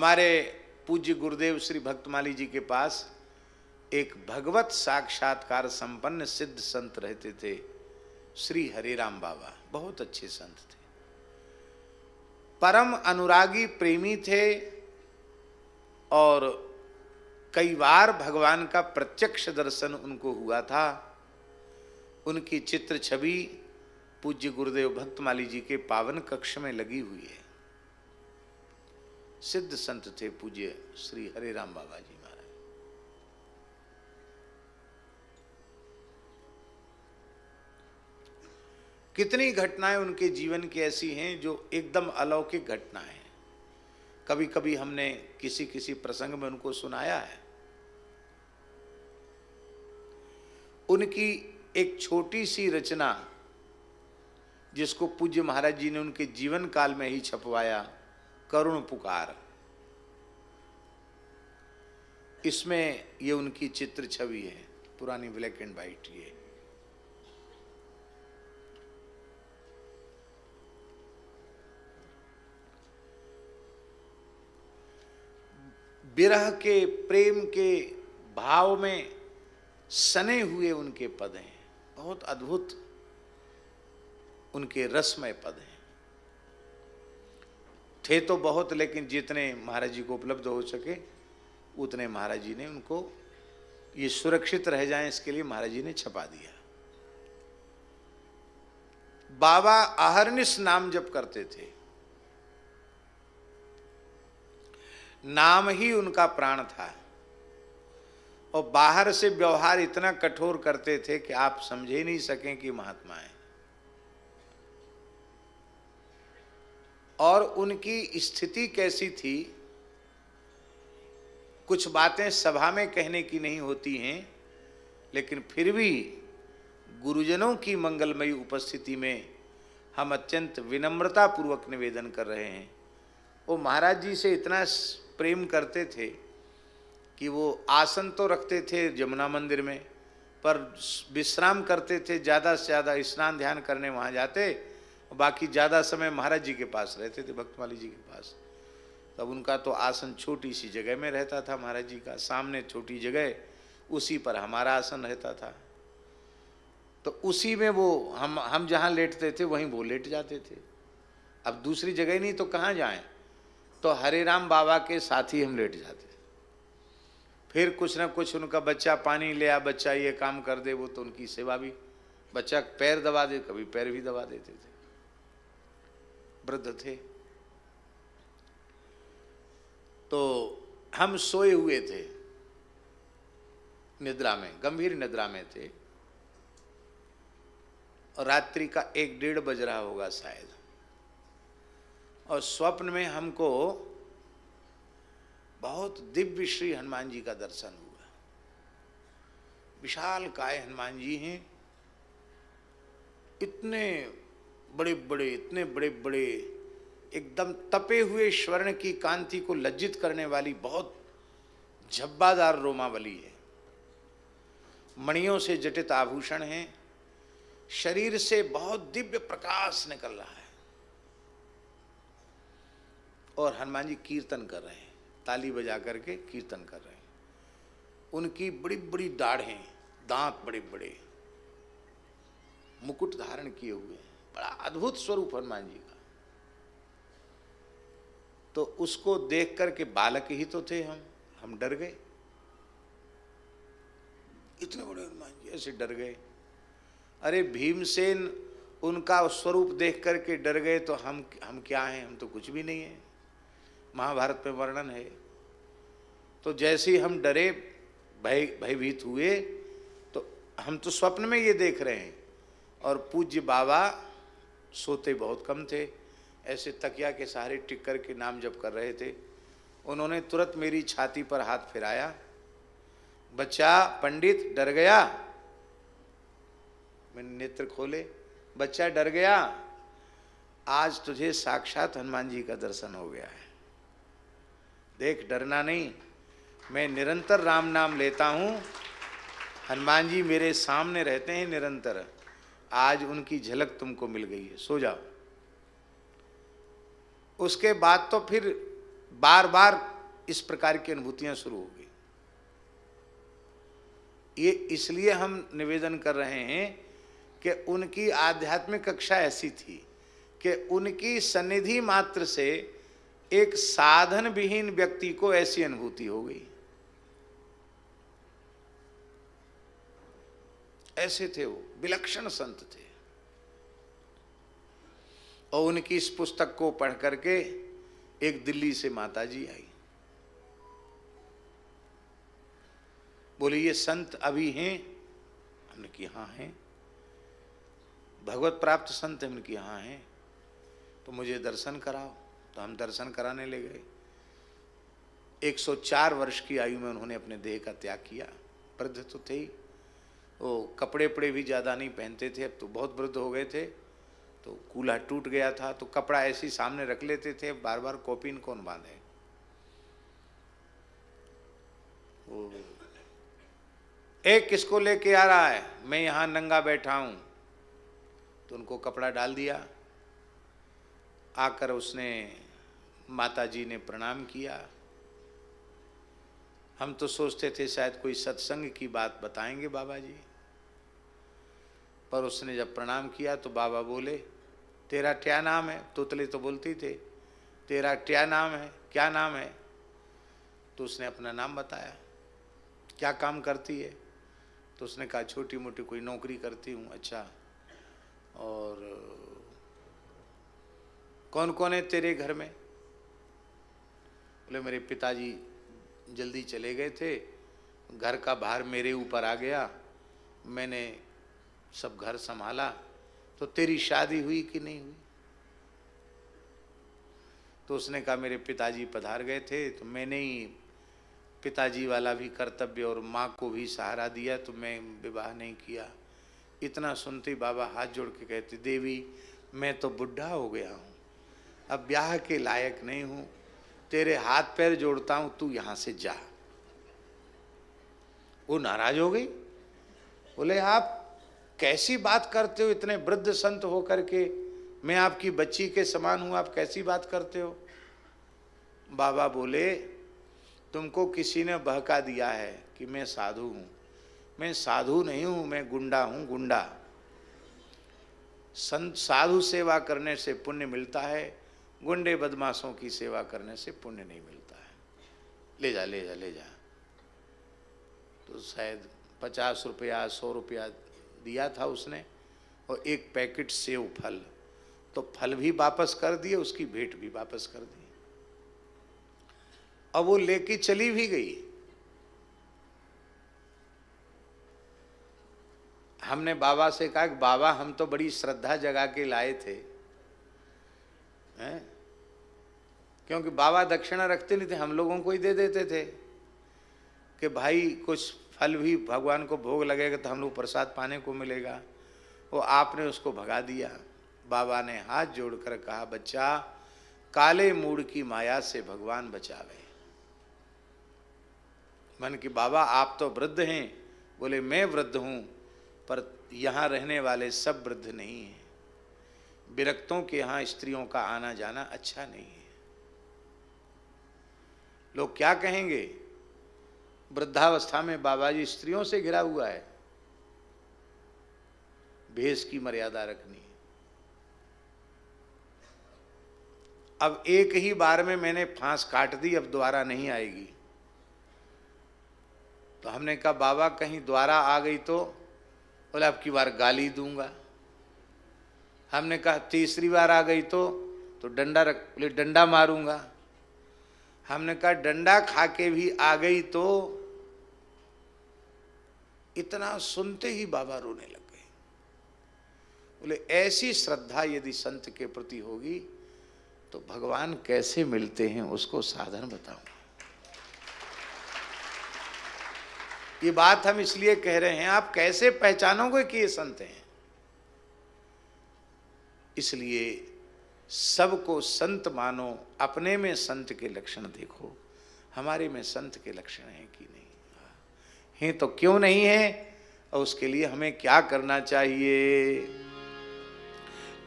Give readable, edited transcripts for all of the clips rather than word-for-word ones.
हमारे पूज्य गुरुदेव श्री भक्तमाली जी के पास एक भगवत साक्षात्कार संपन्न सिद्ध संत रहते थे, श्री हरिराम बाबा। बहुत अच्छे संत थे, परम अनुरागी प्रेमी थे और कई बार भगवान का प्रत्यक्ष दर्शन उनको हुआ था। उनकी चित्र छवि पूज्य गुरुदेव भक्तमाली जी के पावन कक्ष में लगी हुई है। सिद्ध संत थे पूज्य श्री हरिराम बाबा जी महाराज। कितनी घटनाएं उनके जीवन की ऐसी हैं जो एकदम अलौकिक घटनाएं हैं। कभी कभी हमने किसी किसी प्रसंग में उनको सुनाया है। उनकी एक छोटी सी रचना जिसको पूज्य महाराज जी ने उनके जीवन काल में ही छपवाया, करुण पुकार, इसमें ये उनकी चित्र छवि है, पुरानी ब्लैक एंड व्हाइट। ये विरह के प्रेम के भाव में सने हुए उनके पद हैं। बहुत अद्भुत उनके रसमय पद हैं। थे तो बहुत, लेकिन जितने महाराज जी को उपलब्ध हो सके उतने महाराज जी ने उनको, ये सुरक्षित रह जाएं इसके लिए महाराज जी ने छपा दिया। बाबा अहरनिश नाम जप करते थे, नाम ही उनका प्राण था और बाहर से व्यवहार इतना कठोर करते थे कि आप समझ ही नहीं सकें कि महात्मा है। और उनकी स्थिति कैसी थी, कुछ बातें सभा में कहने की नहीं होती हैं, लेकिन फिर भी गुरुजनों की मंगलमयी उपस्थिति में हम अत्यंत विनम्रता पूर्वक निवेदन कर रहे हैं। वो महाराज जी से इतना प्रेम करते थे कि वो आसन तो रखते थे जमुना मंदिर में, पर विश्राम करते थे, ज़्यादा से ज़्यादा स्नान ध्यान करने वहाँ जाते, बाकी ज़्यादा समय महाराज जी के पास रहते थे, भक्तमाली जी के पास। तब उनका तो आसन छोटी सी जगह में रहता था, महाराज जी का सामने छोटी जगह, उसी पर हमारा आसन रहता था। तो उसी में वो हम जहाँ लेटते थे वहीं वो लेट जाते थे। अब दूसरी जगह नहीं तो कहाँ जाएं, तो हरिराम बाबा के साथ ही हम लेट जाते। फिर कुछ ना कुछ उनका बच्चा पानी ले आ, बच्चा ये काम कर दे, वो तो उनकी सेवा भी, बच्चा पैर दबा दे, कभी पैर भी दबा देते थे। वृद्ध थे। तो हम सोए हुए थे, निद्रा में, गंभीर निद्रा में थे, और रात्रि का 1-1:30 बज रहा होगा शायद, और स्वप्न में हमको बहुत दिव्य श्री हनुमान जी का दर्शन हुआ। विशाल काय हनुमान जी हैं, इतने बड़े बड़े, इतने बड़े बड़े, एकदम तपे हुए स्वर्ण की कांति को लज्जित करने वाली बहुत झब्बादार रोमावली है। मणियों से जटित आभूषण हैं, शरीर से बहुत दिव्य प्रकाश निकल रहा है, और हनुमान जी कीर्तन कर रहे हैं, ताली बजा करके कीर्तन कर रहे हैं। उनकी बड़ी बड़ी दाढ़ें, दांत बड़े बड़े, मुकुट धारण किए हुए, बड़ा अद्भुत स्वरूप हनुमान जी का। तो उसको देख करके, बालक ही तो थे हम डर गए। इतने बड़े हनुमान जी, ऐसे डर गए। अरे भीमसेन उनका स्वरूप देख करके डर गए, तो हम क्या हैं, हम तो कुछ भी नहीं है। महाभारत में वर्णन है। तो जैसे ही हम डरे, भयभीत हुए, तो हम तो स्वप्न में ये देख रहे हैं, और पूज्य बाबा सोते बहुत कम थे, ऐसे तकिया के सहारे टिक करके नाम जप कर रहे थे। उन्होंने तुरंत मेरी छाती पर हाथ फिराया, बच्चा पंडित डर गया। मैंने नेत्र खोले, बच्चा डर गया, आज तुझे साक्षात हनुमान जी का दर्शन हो गया है। देख, डरना नहीं, मैं निरंतर राम नाम लेता हूँ, हनुमान जी मेरे सामने रहते हैं निरंतर, आज उनकी झलक तुमको मिल गई है, सो जाओ। उसके बाद तो फिर बार बार इस प्रकार की अनुभूतियां शुरू हो गई। ये इसलिए हम निवेदन कर रहे हैं कि उनकी आध्यात्मिक कक्षा ऐसी थी कि उनकी सन्निधि मात्र से एक साधन विहीन व्यक्ति को ऐसी अनुभूति हो गई। ऐसे थे वो, विलक्षण संत थे। और उनकी इस पुस्तक को पढ़ करके एक दिल्ली से माताजी आई, बोले ये संत अभी हैं? हमने कहा हाँ हैं। भगवत प्राप्त संत हमने कहा हाँ हैं, तो मुझे दर्शन कराओ। तो हम दर्शन कराने ले गए। 104 वर्ष की आयु में उन्होंने अपने देह का त्याग किया। वृद्ध तो थे ही, वो कपड़े पड़े भी ज़्यादा नहीं पहनते थे, अब तो बहुत वृद्ध हो गए थे। तो कूल्हा टूट गया था, तो कपड़ा ऐसे ही सामने रख लेते थे, बार बार कॉपीन कौन बांधे। एक किसको लेके आ रहा है? मैं यहाँ नंगा बैठा हूँ। तो उनको कपड़ा डाल दिया। आकर उसने, माता जी ने प्रणाम किया। हम तो सोचते थे शायद कोई सत्संग की बात बताएंगे बाबा जी, पर उसने जब प्रणाम किया तो बाबा बोले तेरा क्या नाम है? तोतले तो बोलती थे, तेरा क्या नाम है, क्या नाम है? तो उसने अपना नाम बताया। क्या काम करती है? तो उसने कहा छोटी मोटी कोई नौकरी करती हूँ। अच्छा, और कौन कौन है तेरे घर में? बोले मेरे पिताजी जल्दी चले गए थे, घर का भार मेरे ऊपर आ गया, मैंने सब घर संभाला। तो तेरी शादी हुई कि नहीं हुई? तो उसने कहा मेरे पिताजी पधार गए थे, तो मैंने ही पिताजी वाला भी कर्तव्य और माँ को भी सहारा दिया, तो मैं विवाह नहीं किया। इतना सुनते बाबा हाथ जोड़ के कहते देवी मैं तो बुढ़ा हो गया हूँ, अब ब्याह के लायक नहीं हूँ, तेरे हाथ पैर जोड़ता हूँ, तू यहाँ से जा। वो नाराज हो गई। बोले आप कैसी बात करते हो, इतने वृद्ध संत हो करके, मैं आपकी बच्ची के समान हूँ, आप कैसी बात करते हो? बाबा बोले तुमको किसी ने बहका दिया है कि मैं साधु हूँ। मैं साधु नहीं हूँ, मैं गुंडा हूँ, गुंडा। संत साधु सेवा करने से पुण्य मिलता है, गुंडे बदमाशों की सेवा करने से पुण्य नहीं मिलता है। ले जा ले जा ले जा। तो शायद 50 रुपया 100 रुपया दिया था उसने, और एक पैकेट सेव फल, तो फल भी वापस कर दिए, उसकी भेंट भी वापस कर दी। अब वो लेके चली भी गई। हमने बाबा से कहा कि बाबा हम तो बड़ी श्रद्धा जगा के लाए थे, हैं? क्योंकि बाबा दक्षिणा रखते नहीं थे, हम लोगों को ही दे देते थे कि भाई कुछ फल भी भगवान को भोग लगेगा तो हम लोग प्रसाद पाने को मिलेगा। वो आपने उसको भगा दिया। बाबा ने हाथ जोड़कर कहा बच्चा, काले मूड की माया से भगवान बचावे। मन की बाबा आप तो वृद्ध हैं। बोले मैं वृद्ध हूँ, पर यहाँ रहने वाले सब वृद्ध नहीं हैं। विरक्तों के यहाँ स्त्रियों का आना जाना अच्छा नहीं है। लोग क्या कहेंगे? वृद्धावस्था में बाबाजी स्त्रियों से घिरा हुआ है। भेष की मर्यादा रखनी है। अब एक ही बार में मैंने फांस काट दी, अब दोबारा नहीं आएगी। तो हमने कहा बाबा कहीं दोबारा आ गई तो? बोले अब की बार गाली दूंगा। हमने कहा तीसरी बार आ गई तो डंडा रख, बोले डंडा मारूंगा। हमने कहा डंडा खा के भी आ गई तो? इतना सुनते ही बाबा रोने लग गए। बोले ऐसी श्रद्धा यदि संत के प्रति होगी तो भगवान कैसे मिलते हैं उसको साधन बताऊं। ये बात हम इसलिए कह रहे हैं, आप कैसे पहचानोगे कि ये संत हैं? इसलिए सबको संत मानो, अपने में संत के लक्षण देखो, हमारे में संत के लक्षण हैं कि नहीं हैं, तो क्यों नहीं है, और उसके लिए हमें क्या करना चाहिए,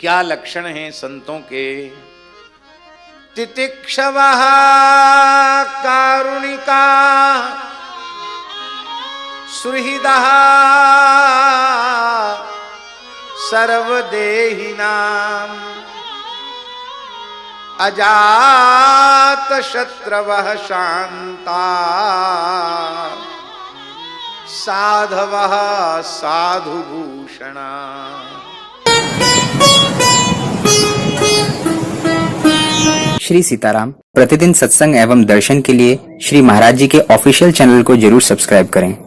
क्या लक्षण हैं संतों के। तितिक्षवः कारुणिका सुहृदः सर्वदेहिनाम् अजातशत्रवः शान्ता साधवः साधुभूषणा। श्री सीताराम। प्रतिदिन सत्संग एवं दर्शन के लिए श्री महाराज जी के ऑफिशियल चैनल को जरूर सब्सक्राइब करें।